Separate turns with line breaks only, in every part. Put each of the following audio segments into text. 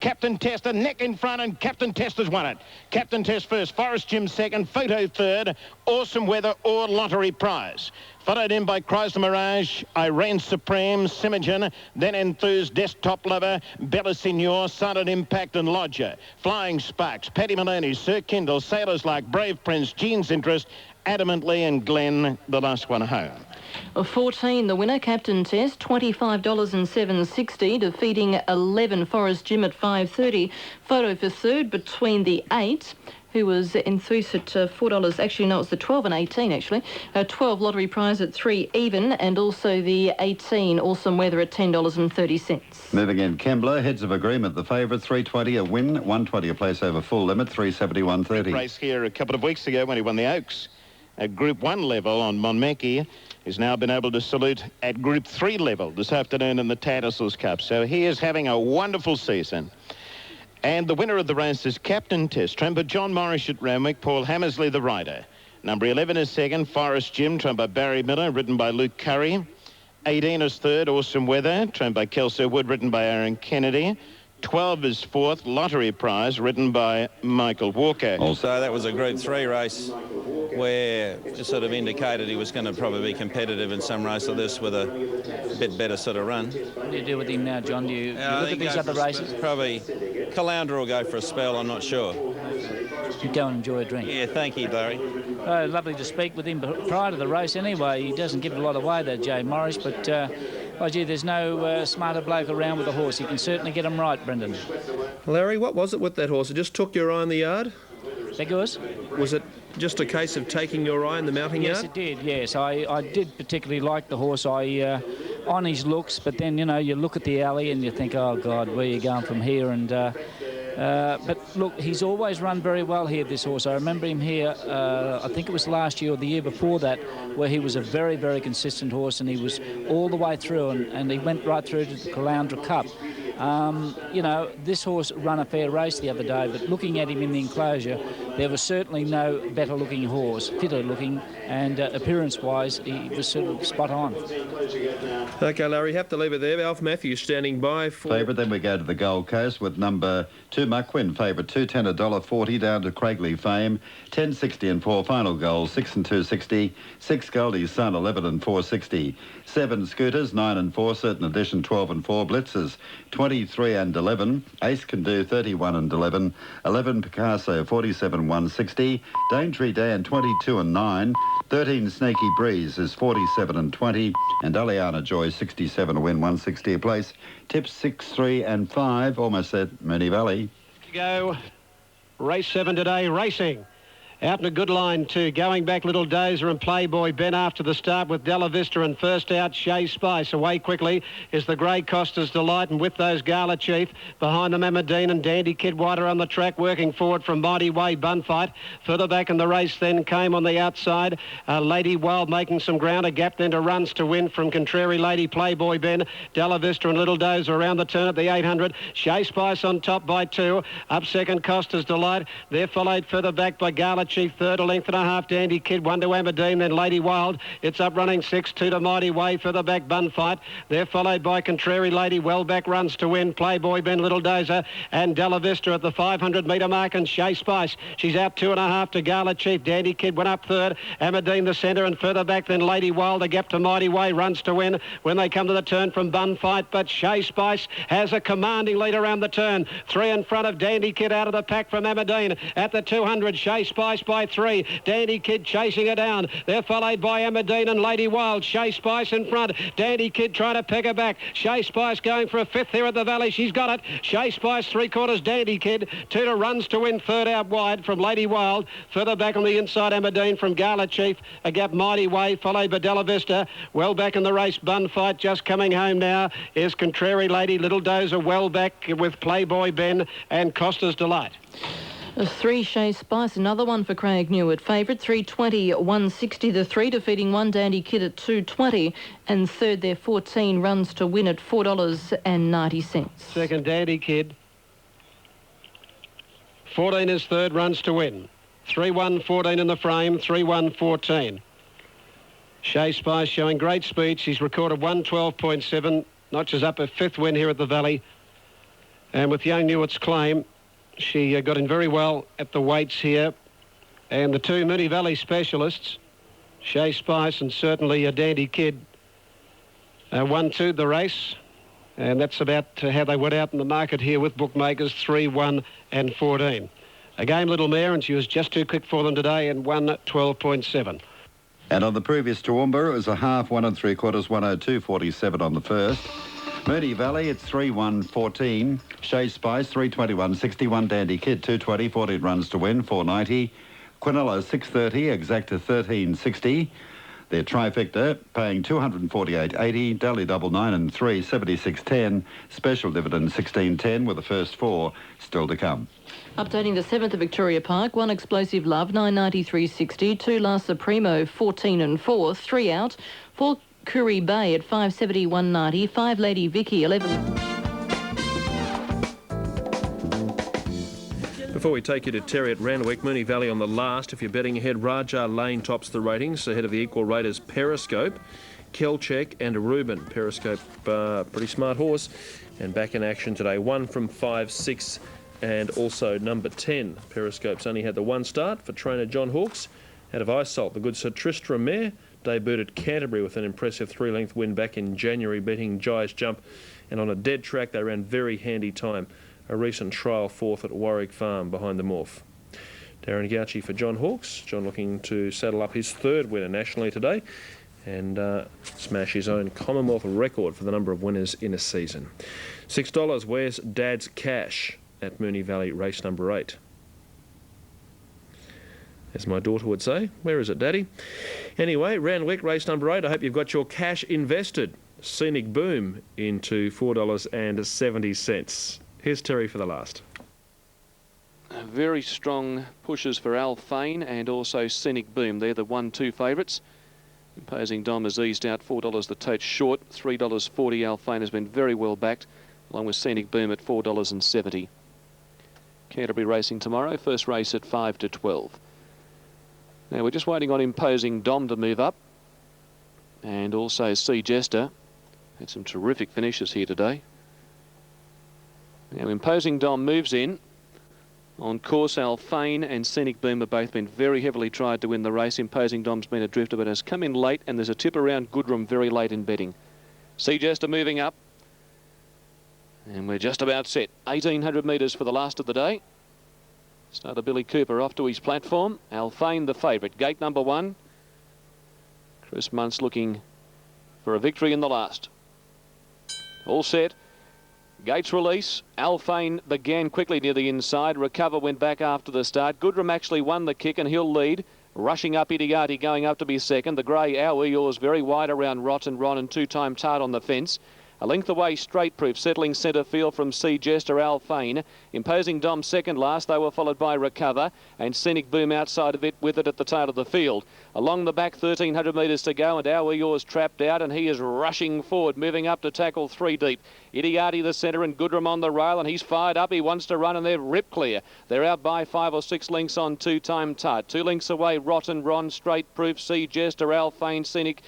Captain Test, a neck in front, and Captain Test has won it. Captain Test first, Forest Jim second, Photo third, Awesome Weather or Lottery Prize. Followed in by Chrysler Mirage, Irene Supreme, Simogen, then Enthused, Desktop Lover, Bella Signor, Silent Impact and Lodger. Flying Sparks, Paddy Maloney, Sir Kindle, Sailors Like, Brave Prince, Jean's Interest, Adamantly and Glenn, the last one home.
14, the winner, Captain Test, $25.760, defeating 11, Forest Jim at $5.30. Photo for third between the 8, who was enthused at $4. Actually, no, it's the 12 and 18, actually. 12 Lottery Prize at 3 even, and also the 18 Awesome Weather at $10.30.
Moving in, Kembla, heads of agreement, the favourite, 320 a win, 120 a place over full limit, 371.30.
Race here a couple of weeks ago when he won the Oaks at Group 1 level on Monmeki. He's now been able to salute at Group 3 level this afternoon in the Tattersalls Cup. So he is having a wonderful season. And the winner of the race is Captain Test, trained by John Morris at Ramwick, Paul Hammersley the rider. Number 11 is second, Forest Jim, trained by Barry Miller, ridden by Luke Curry. 18 is third, Awesome Weather, trained by Kelso Wood, ridden by Aaron Kennedy. 12 is fourth, Lottery Prize, ridden by Michael Walker.
Also, that was a Group 3 race where it sort of indicated he was going to probably be competitive in some race like this with a bit better sort of run.
What do you do with him now, John? Do you look at these other races?
Probably Caloundra will go for a spell, I'm not sure.
You go and enjoy a drink.
Yeah, thank you, Larry.
Oh, lovely to speak with him prior to the race anyway. He doesn't give it a lot away, that Jay Morris, but oh gee, there's no smarter bloke around with a horse. He can certainly get him right, Brendan.
Larry, what was it with that horse? It just took your eye on the yard?
Beg yours?
Was it just a case of taking your eye on the mounting yard?
Yes, it did, yes. I did particularly like the horse. On his looks, but then, you know, you look at the alley and you think, oh, God, where are you going from here? And but look, he's always run very well here, this horse. I remember him here, I think it was last year or the year before that, where he was a very, very consistent horse, and he was all the way through, and he went right through to the Caloundra Cup. You know, this horse ran a fair race the other day, but looking at him in the enclosure, there was certainly no better looking horse, fitter looking, and appearance-wise, he was sort of spot on.
OK, Larry, have to leave it there. Alf Matthews standing by for...
Favourite, then we go to the Gold Coast with number 2, Muckwin, favourite, 210, $1.40, down to Craigley Fame, 10.60 and 4 final goals, 6 and 2.60, 6 Goldie's Son, 11 and 4.60, 7 Scooters, 9 and 4, Certain Edition, 12 and 4, Blitzers, 23 and 11, Ace Can Do, 31 and 11, 11 Picasso, 47 160, Daintree Dan, 22 and 9, 13 Snaky Breeze is 47 and 20, and Aliana Joy, 67 a win, 160 a place. Tips 6, 3 and 5, almost at Moonee Valley.
Go. Race 7 today, racing. Out in a good line too. Going back, Little Dozer and Playboy Ben after the start with Della Vista, and first out Shea Spice. Away quickly is the Grey Costa's Delight, and with those Gala Chief. Behind them Amadine and Dandy Kid Wider on the track, working forward from Mighty Way Bun Fight. Further back in the race then came on the outside Lady Wild, making some ground. A gap then to Runs to Win from Contrary Lady, Playboy Ben, Della Vista and Little Dozer around the turn at the 800. Shea Spice on top by 2. Up second Costa's Delight. They're followed further back by Gala Chief, third, a length and a half, Dandy Kid, 1 to Amadine, then Lady Wild. It's up running 6, 2 to Mighty Way, further back Bun Fight. They're followed by Contrary Lady, well back Runs to Win, Playboy Ben, Little Dozer, and Della Vista at the 500 metre mark, and Shea Spice. She's out 2.5 to Gala Chief. Dandy Kid went up third, Amadine the centre, and further back then Lady Wild, a gap to Mighty Way, Runs to Win when they come to the turn from Bun Fight, but Shea Spice has a commanding lead around the turn. 3 in front of Dandy Kid out of the pack from Amadine. At the 200, Shea Spice by 3. Dandy Kid chasing her down. They're followed by Amadine and Lady Wild. Shea Spice in front. Dandy Kid trying to peg her back. Shea Spice going for a 5th here at the Valley. She's got it. Shea Spice 3/4 Dandy Kid. 2 to Runs to Win, third out wide from Lady Wild. Further back on the inside, Amadine from Gala Chief. A gap Mighty Way, followed by Della Vista. Well back in the race, Bun Fight just coming home now is Contrary Lady. Little Dozer well back with Playboy Ben and Costa's Delight.
3 Shea Spice, another one for Craig Newitt. Favourite 320, 160. The 3 defeating 1 Dandy Kid at 220, and third there 14 Runs to Win at $4.90.
Second Dandy Kid. 14 is third, Runs to Win. 3-1-14 in the frame, 3-1-14. Shea Spice showing great speed. She's recorded 112.7, notches up a 5th win here at the Valley. And with young Newitt's Claim, she got in very well at the weights here. And the two Moonee Valley specialists, Shea Spice and certainly a Dandy Kid, won-2 the race. And that's about how they went out in the market here with bookmakers, 3, 1 and 14. A game little mare, and she was just too quick for them today and won 12.7.
And on the previous Toowoomba, it was a half, 1 3/4, 102.47 on the first. Moonee Valley, it's 3-1-14. Shea Spice, 321.61. Dandy Kid, 220, 14 runs to win, 490. Quinella, 630. Exacta, 13.60. Their trifecta, paying 248.80. Daily Double 9 and 3, 76.10. Special dividend 16.10, with the first 4 still to come.
Updating the 7th of Victoria Park, 1 Explosive Love, 993.60. 2 La Supremo, 14 and 4. 3 out. 4 Curry Bay at 570, 190. 5 Lady Vicky, 11.
Before we take you to Terry at Randwick, Moonee Valley on the last. If you're betting ahead, Raja Lane tops the ratings ahead of the equal raters Periscope, Kelcheck and Reuben. Periscope, pretty smart horse, and back in action today. 1 from 5, 6 and also number 10. Periscope's only had the 1 start for trainer John Hawkes. Out of Isolt, the good Sir Tristram mare debuted at Canterbury with an impressive 3-length win back in January, beating Jai's Jump, and on a dead track they ran very handy time. A recent trial 4th at Warwick Farm behind the Morph. Darren Gauci for John Hawkes. John looking to saddle up his 3rd winner nationally today and smash his own Commonwealth record for the number of winners in a season. $6, where's Dad's Cash at Moonee Valley, race number 8? As my daughter would say, where is it, Daddy? Anyway, Randwick, race number 8. I hope you've got your cash invested. Scenic Boom into $4.70. Here's Terry for the last.
Very strong pushes for Alphane and also Scenic Boom. They're the 1-2 favourites. Imposing Dom has eased out $4 the tote short. $3.40 Alphane has been very well backed, along with Scenic Boom at $4.70. Canterbury racing tomorrow. First race at 5 to 12. Now we're just waiting on Imposing Dom to move up. And also Sea Jester. Had some terrific finishes here today. Now Imposing Dom moves in. On course, Alphane and Scenic Boom have both been very heavily tried to win the race. Imposing Dom's been a drifter but has come in late, and there's a tip around Goodrum very late in betting. Sea Jester moving up. And we're just about set. 1,800 metres for the last of the day. Starter Billy Cooper off to his platform. Alphane the favourite. Gate number 1. Chris Muntz looking for a victory in the last. All set. Gates release. Alphane began quickly near the inside. Recover went back after the start. Goodrum actually won the kick and he'll lead. Rushing up Idiati going up to be second. The grey Our Yours very wide around Rotten Ron and 2-time Tart on the fence. A length away, Straight Proof, settling centre field from Sea Jester, Alphane. Imposing Dom second last. They were followed by Recover and Scenic Boom outside of it with it at the tail of the field. Along the back, 1,300 metres to go, and Our Yours trapped out, and he is rushing forward, moving up to tackle 3 deep. Idiati the centre and Goodrum on the rail, and he's fired up. He wants to run, and they're rip clear. They're out by 5 or 6 lengths on 2-time Tart. 2 lengths away, Rotten Ron, Straight Proof, Sea Jester, Alphane, Scenic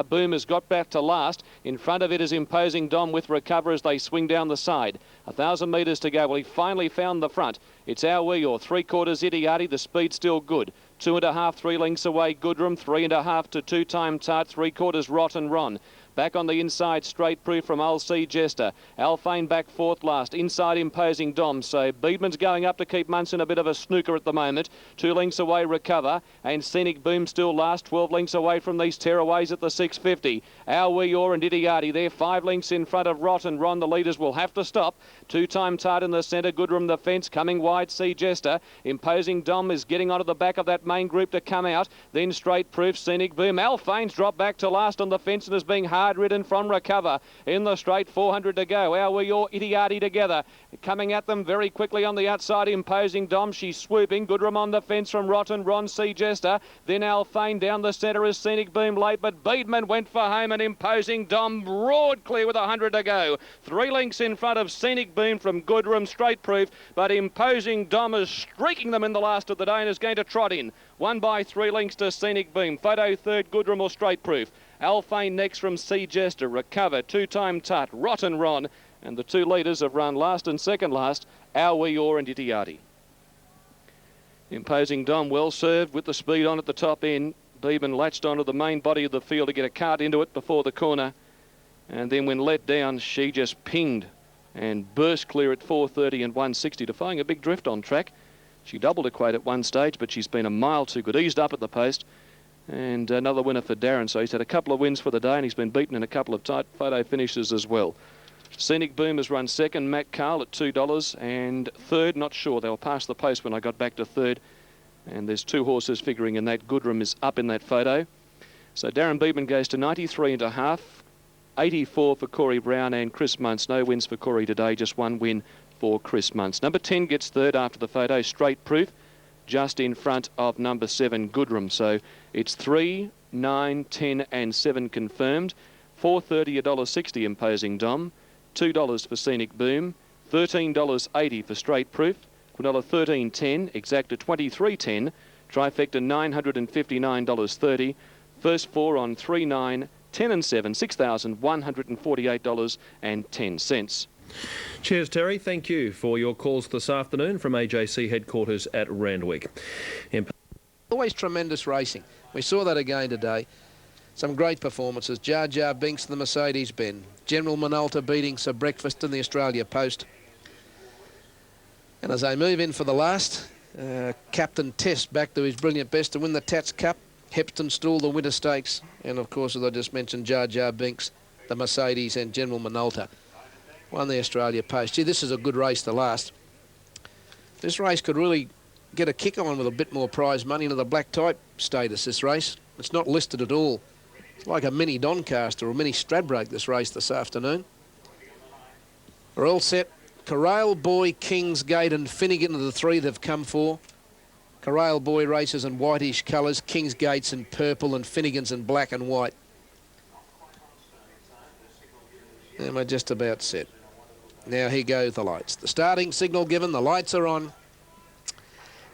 Boom has got back to last. In front of it is Imposing Dom with Recover as they swing down the side. 1,000 metres to go. Well, he finally found the front. It's Our Yours, 3/4 Idiati. The speed's still good. 2.5, 3 lengths away, Goodrum. 3.5 to 2-time Tart. 3/4 Rotten Ron. Back on the inside, Straight Proof from Old Sea Jester. Alphane back 4th last. Inside Imposing Dom. So Beedman's going up to keep Muntz in a bit of a snooker at the moment. 2 lengths away, Recover. And Scenic Boom still last. 12 lengths away from these tearaways at the 650. Our Yours and Idiati. They're 5 lengths in front of Rotten Ron. The leaders will have to stop. 2-time Tart in the centre. Goodrum the fence. Coming wide, Sea Jester. Imposing Dom is getting onto the back of that main group to come out. Then Straight Proof, Scenic Boom. Alphane's dropped back to last on the fence and is being hard ridden from Recover. In the straight, 400 to go. Our Yours, Idiati together. Coming at them very quickly on the outside, Imposing Dom. She's swooping. Goodrum on the fence from Rotten Ron, Sea Jester. Then Alphane down the centre is Scenic Boom late, but Beedman went for home and Imposing Dom roared clear with 100 to go. 3 lengths in front of Scenic Boom from Goodrum, Straight Proof, but Imposing Dom is streaking them in the last of the day and is going to trot in. 1 by 3 lengths to Scenic Boom. Photo third, Goodrum or Straight Proof. Alphane next from Sea Jester. Recover, 2-time Tart, Rotten Ron And the 2 leaders have run last and second last, Our Wee Or and Itiati. Imposing Dom, well served with the speed on at the top end. Beeben latched onto the main body of the field to get a cart into it before the corner. And then when let down, she just pinged and burst clear at 4:30 and 160, defying a big drift on track. She doubled equate at one stage, but she's been a mile too good. Eased up at the post. And another winner for Darren. So he's had a couple of wins for the day, and he's been beaten in a couple of tight photo finishes as well. Scenic Boom has run second. Matt Carl at $2. And third, not sure. They were past the post when I got back to third. And there's 2 horses figuring in that. Goodrum is up in that photo. So Darren Beeben goes to 93.5. 84 for Corey Brown and Chris Muntz. No wins for Corey today, just 1 win for Chris Muntz. Number 10 gets third after the photo. Straight Proof, just in front of number 7, Goodrum. So it's 3, 9, 10 and 7 confirmed. 4.30, $1.60 Imposing Dom. $2 for Scenic Boom. $13.80 for Straight Proof. Quinella $13.10. Exacta $23.10. Trifecta $959.30. First 4 on 3, 9, 10 and 7, $6,148.10.
Cheers, Terry. Thank you for your calls this afternoon from AJC headquarters at Randwick.
Always tremendous racing. We saw that again today. Some great performances. Jar Jar Binks, the Mercedes-Benz. General Minolta beating Sir Breakfast in the Australia Post. And as they move in for the last, Captain Test back to his brilliant best to win the Tats Cup. Hepston Stool, the Winter Stakes, and of course, as I just mentioned, Jar Jar Binks, the Mercedes and General Minolta won the Australia Post. Gee, this is a good race to last. This race could really get a kick on with a bit more prize money into the black type status, this race. It's not listed at all. It's like a mini Doncaster or a mini Stradbroke, this race this afternoon. We're all set. Corral Boy, Kingsgate and Finnegan are the 3 that have come for. Corral Boy races in whitish colours, Kingsgate's in purple and Finnegan's in black and white. And we're just about set. Now here go the lights. The starting signal given, the lights are on.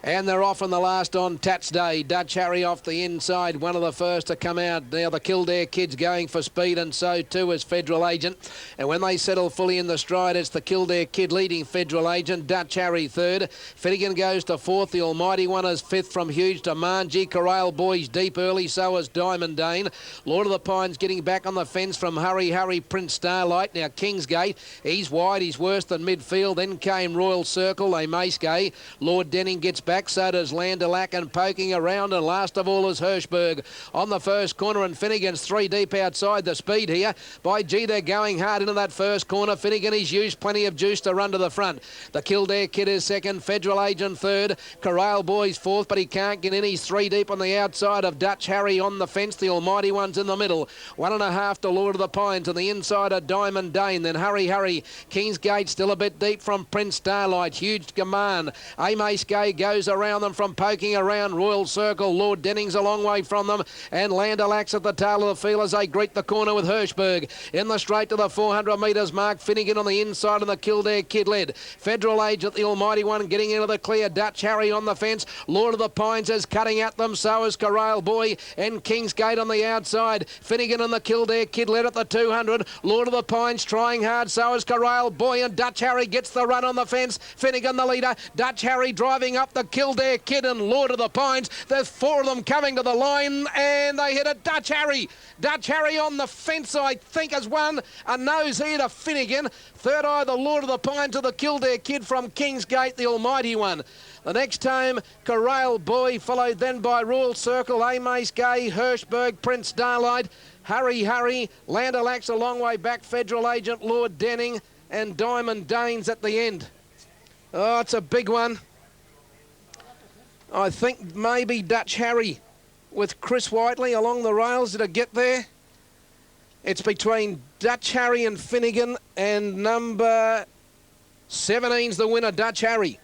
And they're off in the last on Tats Day. Dutch Harry off the inside, one of the first to come out. Now the Kildare Kid's going for speed, and so too is Federal Agent. And when they settle fully in the stride, it's the Kildare Kid leading Federal Agent. Dutch Harry third. Finnegan goes to fourth. The Almighty One is fifth from Huge to Manji. Corral Boys deep early, so is Diamond Dane. Lord of the Pines getting back on the fence from Hurry Hurry Prince Starlight. Now Kingsgate, he's wide, he's worse than midfield. Then came Royal Circle, they Mace Gay. Lord Denning gets back, so does Landelac, and poking around, and last of all is Hirschberg on the first corner, and Finnegan's 3 deep outside the speed here. By G, they're going hard into that first corner. Finnegan, he's used plenty of juice to run to the front. The Kildare Kid is second, Federal Agent third, Corral Boys fourth, but he can't get in. He's 3 deep on the outside of Dutch Harry on the fence. The Almighty One's in the middle. 1.5 to Lord of the Pines, and the inside of Diamond Dane. Then Hurry Hurry. Kingsgate still a bit deep from Prince Starlight. Huge Gaman. Mace Gay goes around them from poking around. Royal Circle, Lord Denning's a long way from them, and Landelax at the tail of the field as they greet the corner with Hirschberg. In the straight to the 400 metres mark, Finnegan on the inside, and the Kildare Kid led. Federal Agent, the Almighty One, getting into the clear. Dutch Harry on the fence. Lord of the Pines is cutting at them, so is Corral Boy, and Kingsgate on the outside. Finnegan and the Kildare Kid led at the 200. Lord of the Pines trying hard, so is Corral Boy, and Dutch Harry gets the run on the fence. Finnegan the leader. Dutch Harry driving up the Kildare Kid and Lord of the Pines. There's 4 of them coming to the line, and they hit it. Dutch Harry. Dutch Harry on the fence, I think, has won. A nose here to Finnegan. Third eye, the Lord of the Pines to the Kildare Kid from Kingsgate, the Almighty One. The next time, Corral Boy, followed then by Royal Circle, Mace Gay, Hirschberg, Prince Starlight, Hurry Hurry, Landelax a long way back, Federal Agent, Lord Denning, and Diamond Danes at the end. Oh, it's a big one. I think maybe Dutch Harry with Chris Whiteley along the rails. Did it get there? It's between Dutch Harry and Finnegan, and number 17's the winner, Dutch Harry.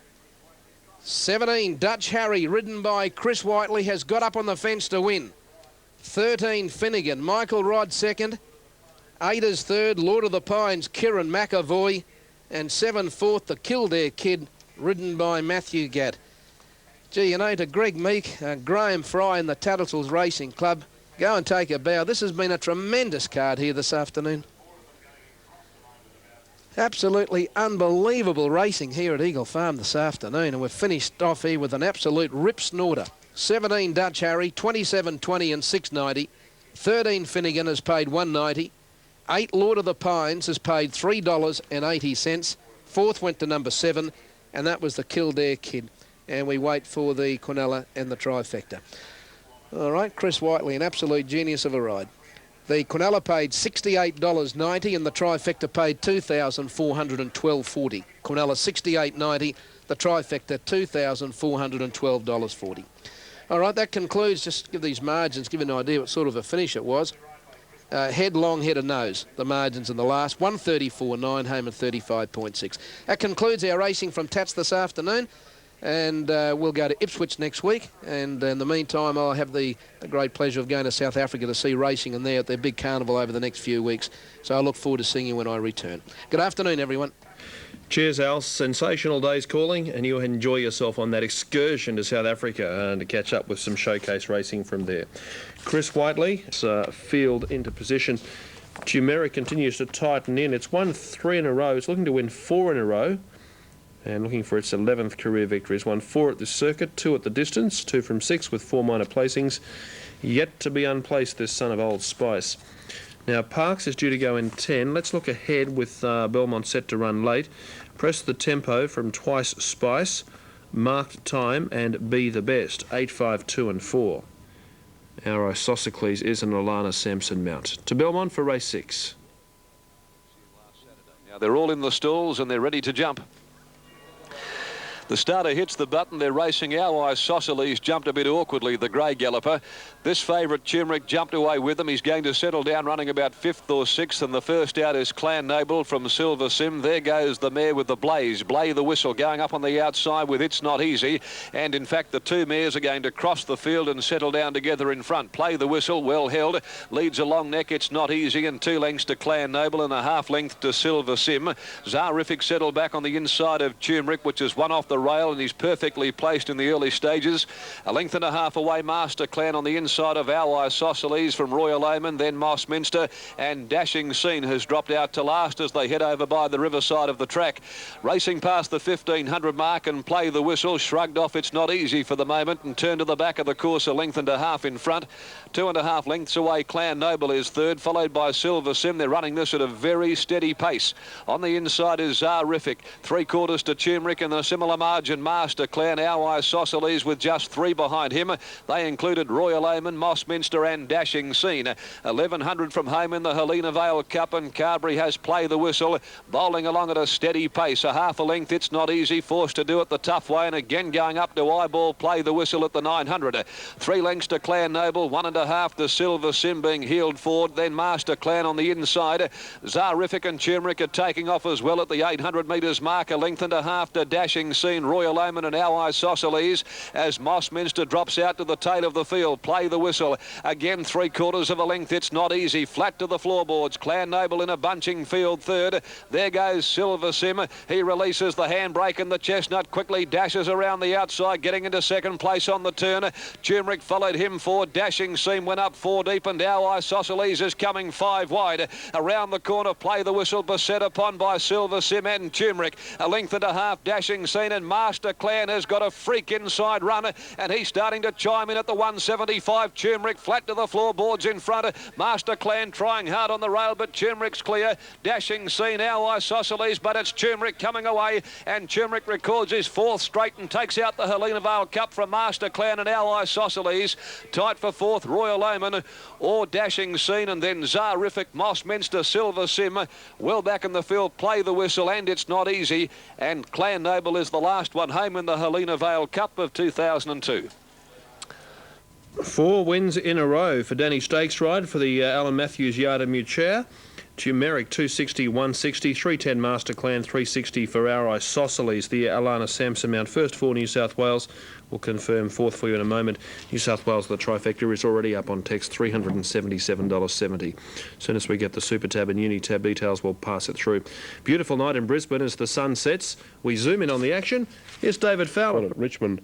17, Dutch Harry, ridden by Chris Whiteley, has got up on the fence to win. 13, Finnegan. Michael Rod second. 8 is third, Lord of the Pines, Kieran McAvoy. And 7 fourth, the Kildare Kid, ridden by Matthew Gatt. Gee, you know, to Greg Meek, Graham Fry and the Tattersalls Racing Club, go and take a bow. This has been a tremendous card here this afternoon. Absolutely unbelievable racing here at Eagle Farm this afternoon, and we've finished off here with an absolute rip snorter. 17 Dutch Harry, 27.20 and 6.90. 13 Finnegan has paid $1.90. 8 Lord of the Pines has paid $3.80. Fourth went to number 7, and that was the Kildare Kid. And we wait for the Quinella and the trifecta. All right, Chris Whiteley, an absolute genius of a ride. The Quinella paid $68.90 and the trifecta paid $2,412.40. Quinella $68.90, the trifecta $2,412.40. All right, that concludes, just to give these margins, give you an idea what sort of a finish it was. Head, long, head and nose, the margins in the last. 134.9, home at 35.6. That concludes our racing from Tats this afternoon. And we'll go to Ipswich next week, and in the meantime I'll have the great pleasure of going to South Africa to see racing in there at their big carnival over the next few weeks, so I look forward to seeing you when I return. Good afternoon, everyone.
Cheers, Al. Sensational days calling, and you'll enjoy yourself on that excursion to South Africa and to catch up with some showcase racing from there. Chris Whiteley, field into position. Turmeric continues to tighten in. It's won 3 in a row. It's looking to win 4 in a row. And looking for its 11th career victory. It's won 4 at the circuit, 2 at the distance, 2 from 6 with 4 minor placings. Yet to be unplaced, this son of Old Spice. Now, Parks is due to go in 10. Let's look ahead with Belmont set to run late. Press the tempo from Twice Spice, Marked Time, and Be the Best, 8, 5, 2 and 4. Our Isosceles is an Alana Sampson mount. To Belmont for race 6.
Now they're all in the stalls and they're ready to jump. The starter hits the button. They're racing. Our Isosceles jumped a bit awkwardly, the grey galloper. This favourite, Turmeric, jumped away with him. He's going to settle down running about 5th or 6th, and the first out is Clan Noble from Silver Sim. There goes the mare with the Blaze. Blay the Whistle going up on the outside with It's Not Easy. And in fact, the 2 mares are going to cross the field and settle down together in front. Play the Whistle, well held. Leads a long neck, It's Not Easy, and 2 lengths to Clan Noble and a half length to Silver Sim. Zarific settled back on the inside of Turmeric, which is one off the rail, and he's perfectly placed in the early stages. A length and a half away, Master Clan on the inside of Our Isosceles from Royal Omen, then Moss Minster, and Dashing Scene has dropped out to last as they head over by the riverside of the track. Racing past the 1500 mark, and Play the Whistle shrugged off It's Not Easy for the moment and turned to the back of the course a length and a half in front. 2.5 lengths away, Clan Noble is third, followed by Silver Sim. They're running this at a very steady pace. On the inside is Zarific, 3/4 to Turmeric, and a similar margin Master Clan. Our Isosceles with just 3 behind him. They included Royal Omen, Moss Minster and Dashing Scene. 1100 from home in the Helena Vale Cup, and Carberry has Play the Whistle bowling along at a steady pace. A half a length, It's Not Easy, forced to do it the tough way, and again going up to eyeball Play the Whistle at the 900. 3 lengths to Clan Noble, 1.5 to Silver Sim being heeled forward, then Master Clan on the inside. Zarific and Turmeric are taking off as well at the 800 metres mark. A length and a half to Dashing Scene, Royal Omen and Our Isosceles as Moss Minster drops out to the tail of the field. Play the Whistle again, 3/4 of a length, It's Not Easy, flat to the floorboards. Clan Noble in a bunching field third. There goes Silver Sim. He releases the handbrake, and the Chestnut quickly dashes around the outside, getting into second place on the turn. Turmeric followed him forward. Dashing Scene went up 4 deep, and Our Isosceles is coming 5 wide. Around the corner, Play the Whistle beset upon by Silver Sim and Turmeric. A length and a half, Dashing Scene, and Master Clan has got a freak inside run, and he's starting to chime in at the 175. Turmeric flat to the floorboards in front. Master Clan trying hard on the rail, but Turmeric's clear. Dashing Scene, Our Isosceles, but it's Turmeric coming away, and Turmeric records his 4th straight and takes out the Helena Vale Cup from Master Clan and Our Isosceles. Tight for 4th, Royal Omen or Dashing Scene, and then Zarific, Moss Minster, Silver Sim. Well back in the field, Play the Whistle and It's Not Easy, and Clan Noble is the last one home in the Helena Vale Cup of 2002.
4 wins in a row for Danny Stakes ride for the Alan Matthews Yard of Muchair. Turmeric 260, 160, 310 Master Clan, 360 for Our Isosceles, the Alana Sampson mount. First for New South Wales. We'll confirm 4th for you in a moment. New South Wales, the trifecta is already up on text, $377.70. As soon as we get the Super Tab and Unitab details, we'll pass it through. Beautiful night in Brisbane as the sun sets. We zoom in on the action. Here's David Fowler.
At Richmond,